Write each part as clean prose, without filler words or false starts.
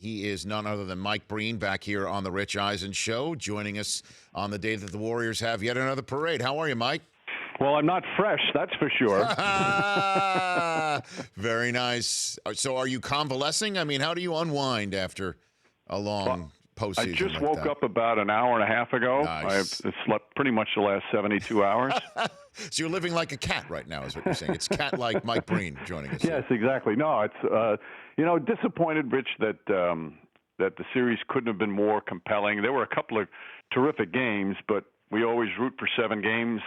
He is none other than Mike Breen back here on the Rich Eisen Show, joining us on the day that the Warriors have yet another parade. How are you, Mike? Well, I'm not fresh, that's for sure. Very nice. So are you convalescing? I mean, how do you unwind after a long postseason I just like woke that? up about an hour and a half ago. Nice. I've slept pretty much the last 72 hours. So you're living like a cat right now is what you're saying. It's cat-like Mike Breen joining us. Yes, exactly. No, it's, disappointed, Rich, that the series couldn't have been more compelling. There were a couple of terrific games, but we always root for 7 games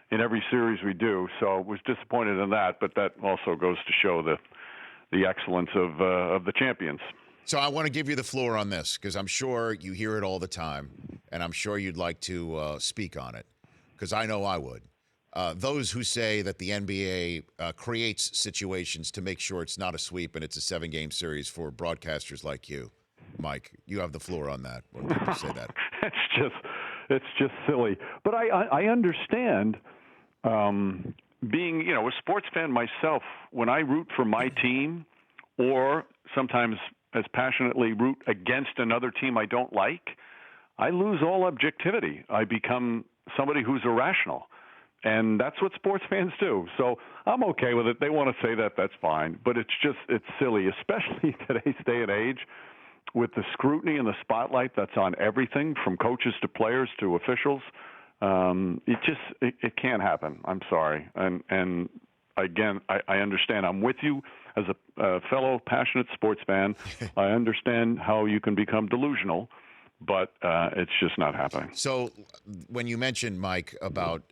in every series we do. So I was disappointed in that, but that also goes to show the excellence of the champions. So I want to give you the floor on this because I'm sure you hear it all the time, and I'm sure you'd like to speak on it because I know I would. Those who say that the NBA creates situations to make sure it's not a sweep and it's a 7-game series for broadcasters like you, Mike, you have the floor on that when people say that. It's just silly. But I understand being, a sports fan myself, when I root for my team or sometimes as passionately root against another team I don't like, I lose all objectivity. I become somebody who's irrational. And that's what sports fans do. So I'm okay with it. They want to say that, that's fine. But it's silly, especially today's day and age with the scrutiny and the spotlight that's on everything from coaches to players to officials. It can't happen. I'm sorry. And again, I understand. I'm with you as a fellow passionate sports fan. I understand how you can become delusional, but it's just not happening. So when you mentioned, Mike, about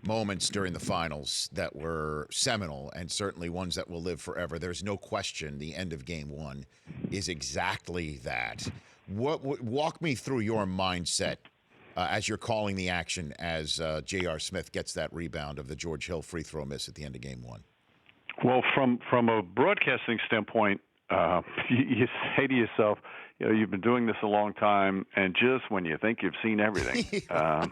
moments during the finals that were seminal and certainly ones that will live forever, there's no question the end of Game 1 is exactly that. Walk me through your mindset as you're calling the action as J.R. Smith gets that rebound of the George Hill free throw miss at the end of Game 1. Well, from a broadcasting standpoint, you say to yourself, you've been doing this a long time, and just when you think you've seen everything, a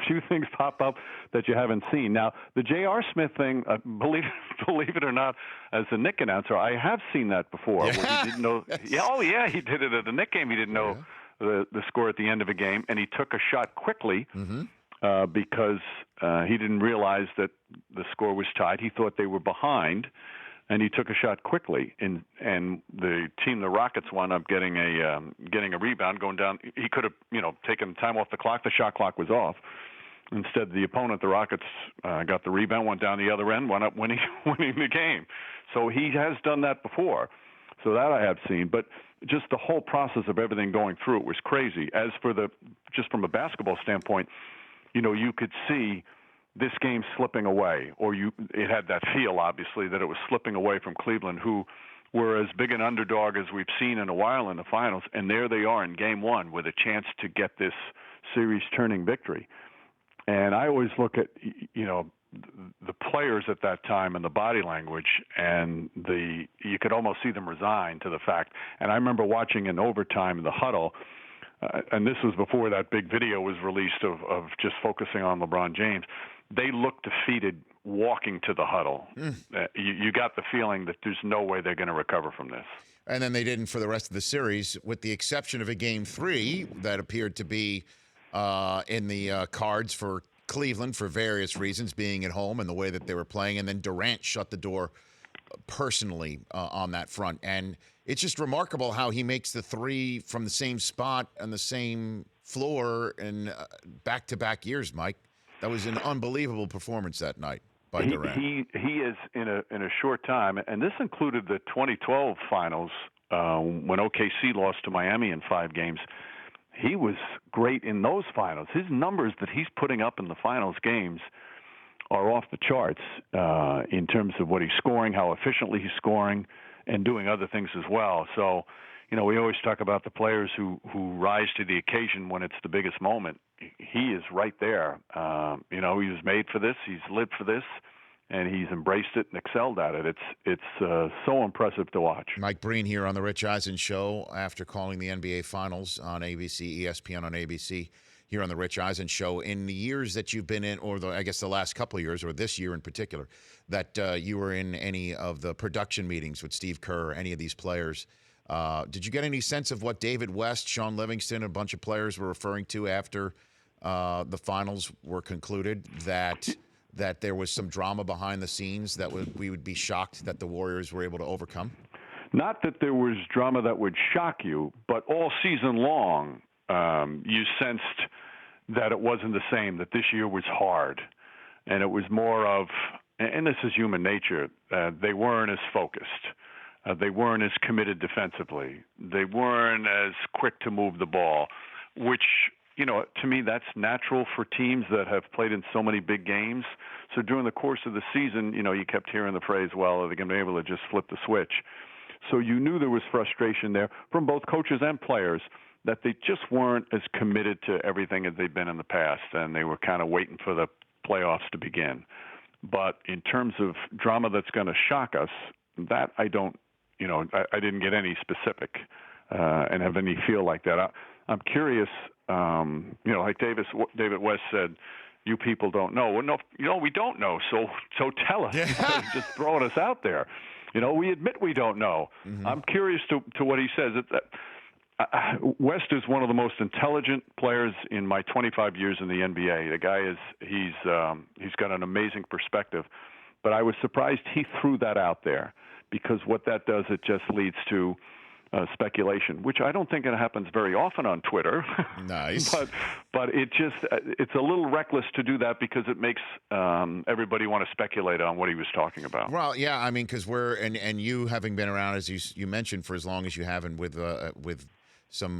few things pop up that you haven't seen. Now, the J.R. Smith thing, believe it or not, as a Knick announcer, I have seen that before. Yeah. Where he didn't know. He did it at the Knick game. He didn't know the score at the end of a game, and he took a shot quickly. Mm-hmm. Because he didn't realize that the score was tied. He thought they were behind, and he took a shot quickly. And the team, the Rockets, wound up getting a rebound, going down. He could have, taken time off the clock. The shot clock was off. Instead, the opponent, the Rockets, got the rebound, went down the other end, wound up winning the game. So he has done that before. So that I have seen. But just the whole process of everything going through it was crazy. As for just from a basketball standpoint, you could see this game slipping away, or it had that feel, obviously, that it was slipping away from Cleveland, who were as big an underdog as we've seen in a while in the finals, and there they are in Game 1 with a chance to get this series-turning victory. And I always look at, the players at that time and the body language, and you could almost see them resign to the fact. And I remember watching in overtime the huddle, and this was before that big video was released of just focusing on LeBron James. They looked defeated walking to the huddle. You got the feeling that there's no way they're going to recover from this. And then they didn't for the rest of the series, with the exception of a Game 3 that appeared to be in the cards for Cleveland for various reasons, being at home and the way that they were playing. And then Durant shut the door personally on that front. And it's just remarkable how he makes the 3 from the same spot on the same floor in back-to-back years, Mike. That was an unbelievable performance that night by Durant. He is in a short time, and this included the 2012 finals when OKC lost to Miami in 5 games. He was great in those finals. His numbers that he's putting up in the finals games are off the charts in terms of what he's scoring, how efficiently he's scoring, and doing other things as well. So, we always talk about the players who rise to the occasion when it's the biggest moment. He is right there. He was made for this. He's lived for this. And he's embraced it and excelled at it. It's so impressive to watch. Mike Breen here on the Rich Eisen Show after calling the NBA Finals on ABC, ESPN on ABC, here on the Rich Eisen Show. In the years that you've been in, or I guess the last couple of years, or this year in particular, that you were in any of the production meetings with Steve Kerr, any of these players, Did you get any sense of what David West, Sean Livingston, and a bunch of players were referring to after the finals were concluded, that there was some drama behind the scenes that we would be shocked that the Warriors were able to overcome? Not that there was drama that would shock you, but all season long, you sensed that it wasn't the same, that this year was hard. And it was more of, and this is human nature, they weren't as focused. They weren't as committed defensively. They weren't as quick to move the ball, which, to me, that's natural for teams that have played in so many big games. So during the course of the season, you kept hearing the phrase, well, are they going to be able to just flip the switch? So you knew there was frustration there from both coaches and players that they just weren't as committed to everything as they've been in the past, and they were kind of waiting for the playoffs to begin. But in terms of drama that's going to shock us, that I don't, I didn't get any specific and have any feel like that. I'm curious, like David West said, you people don't know. Well, no, we don't know, so tell us. Yeah. Just throwing us out there. We admit we don't know. Mm-hmm. I'm curious to what he says. West is one of the most intelligent players in my 25 years in the NBA. The guy he's got an amazing perspective, but I was surprised he threw that out there, because what that does, it just leads to speculation, which I don't think it happens very often on Twitter. Nice. but it's a little reckless to do that, because it makes everybody want to speculate on what he was talking about. Well, yeah, I mean, because and you having been around, as you mentioned, for as long as you have, and with some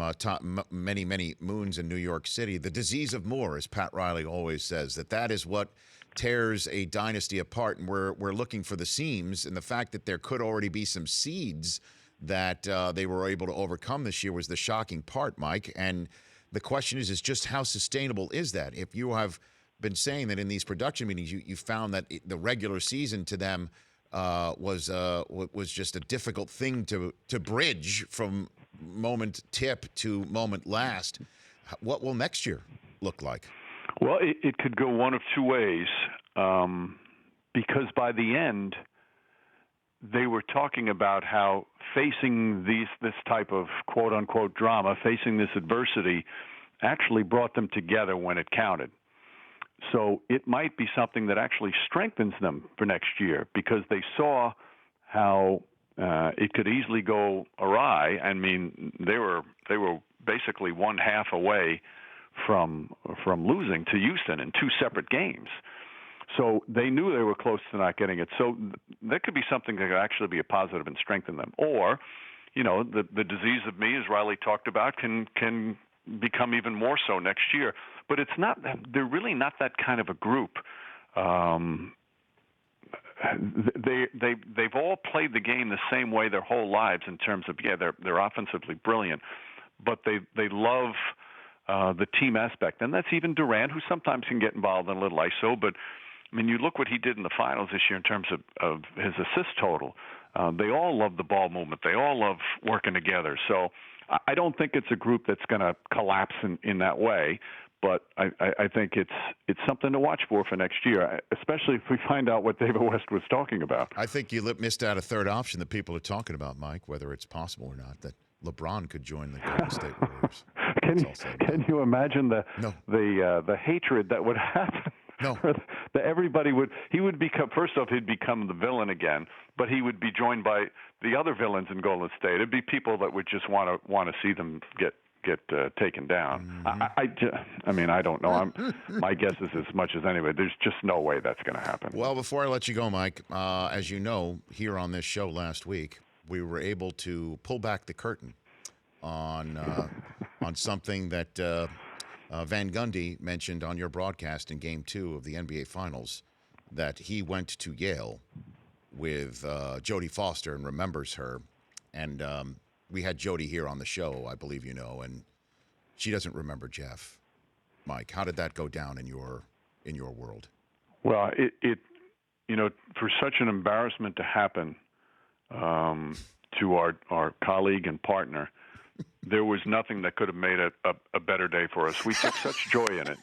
many moons in New York City, the disease of more, as Pat Riley always says, that is what tears a dynasty apart, and we're looking for the seams, and the fact that there could already be some seeds that they were able to overcome this year was the shocking part, Mike. And the question is just how sustainable is that? If you have been saying that in these production meetings, you found that the regular season to them was just a difficult thing to bridge from moment tip to moment last. What will next year look like? Well, it could go one of two ways, because by the end, they were talking about how facing this type of quote-unquote drama, facing this adversity, actually brought them together when it counted. So it might be something that actually strengthens them for next year, because they saw how it could easily go awry. I mean, they were basically one half away from losing to Houston in two separate games. So they knew they were close to not getting it. So that could be something that could actually be a positive and strengthen them. Or, the disease of me, as Riley talked about, can become even more so next year. But it's not. They're really not that kind of a group. They've all played the game the same way their whole lives, in terms of, they're offensively brilliant, but they love the team aspect, and that's even Durant, who sometimes can get involved in a little ISO. But I mean, you look what he did in the finals this year in terms of his assist total. They all love the ball movement. They all love working together. So I don't think it's a group that's going to collapse in that way. But I think it's something to watch for next year, especially if we find out what David West was talking about. I think you missed out a third option that people are talking about, Mike, whether it's possible or not, that LeBron could join the Golden State Warriors. Can you imagine the hatred that would happen? No. That he would become, first off, he'd become the villain again, but he would be joined by the other villains in Golden State. It'd be people that would just want to see them get taken down. Mm-hmm. I mean, I don't know. My guess is as much as anybody. There's just no way that's going to happen. Well, before I let you go, Mike, as you know, here on this show last week, we were able to pull back the curtain on something that Van Gundy mentioned on your broadcast in Game 2 of the NBA Finals, that he went to Yale with Jodie Foster and remembers her. And we had Jodie here on the show, I believe you know, and she doesn't remember Jeff. Mike, how did that go down in your world? Well, it for such an embarrassment to happen to our colleague and partner, there was nothing that could have made it a better day for us. We took such joy in it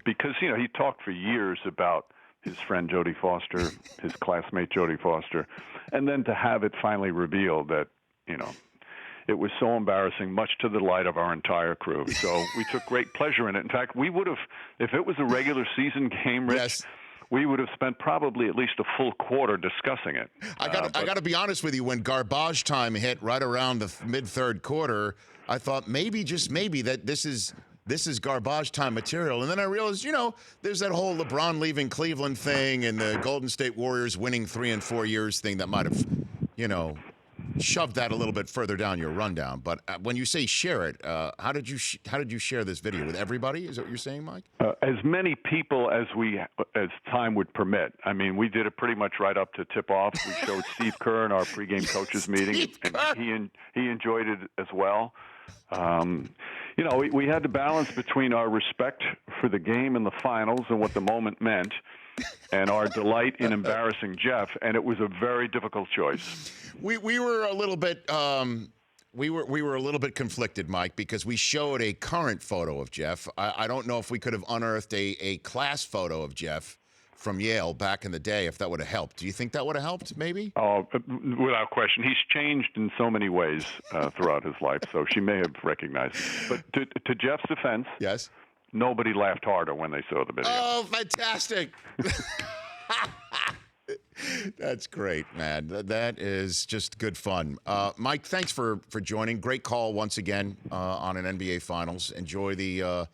because he talked for years about his friend Jodie Foster, his classmate Jodie Foster, and then to have it finally revealed that it was so embarrassing, much to the delight of our entire crew. So we took great pleasure in it. In fact, we would have, if it was a regular season game, Rich, Yes. we would have spent probably at least a full quarter discussing it. I got to be honest with you. When garbage time hit right around the mid-third quarter, I thought maybe, just maybe, that this is garbage time material. And then I realized, there's that whole LeBron leaving Cleveland thing and the Golden State Warriors winning 3 and 4 years thing that might have, shoved that a little bit further down your rundown. But when you say share it, how did you share this video with everybody? Is that what you're saying, Mike? As many people as time would permit. I mean, we did it pretty much right up to tip off. We showed Steve Kerr in our pregame coaches meeting, and he enjoyed it as well. We had to balance between our respect for the game and the finals and what the moment meant, and our delight in embarrassing Jeff, and it was a very difficult choice. We were a little bit we were a little bit conflicted, Mike, because we showed a current photo of Jeff. I don't know if we could have unearthed a class photo of Jeff from Yale back in the day, if that would have helped. Do you think that would have helped, maybe? Oh, without question. He's changed in so many ways throughout his life, so she may have recognized him. But to Jeff's defense, yes, nobody laughed harder when they saw the video. Oh, fantastic. That's great, man. That is just good fun. Mike, thanks for joining. Great call once again on an NBA Finals. Enjoy the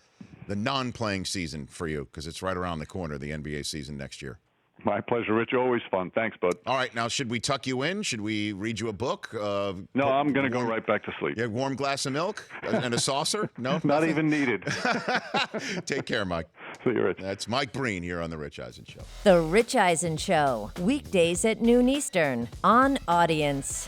non-playing season for you, because it's right around the corner, the NBA season next year. My pleasure, Rich. Always fun. Thanks, bud. All right. Now, should we tuck you in? Should we read you a book? No, I'm going to go right back to sleep. Yeah, warm glass of milk and a saucer? No? Not even needed. Take care, Mike. See you, Rich. That's Mike Breen here on The Rich Eisen Show. The Rich Eisen Show, weekdays at noon Eastern on Audience.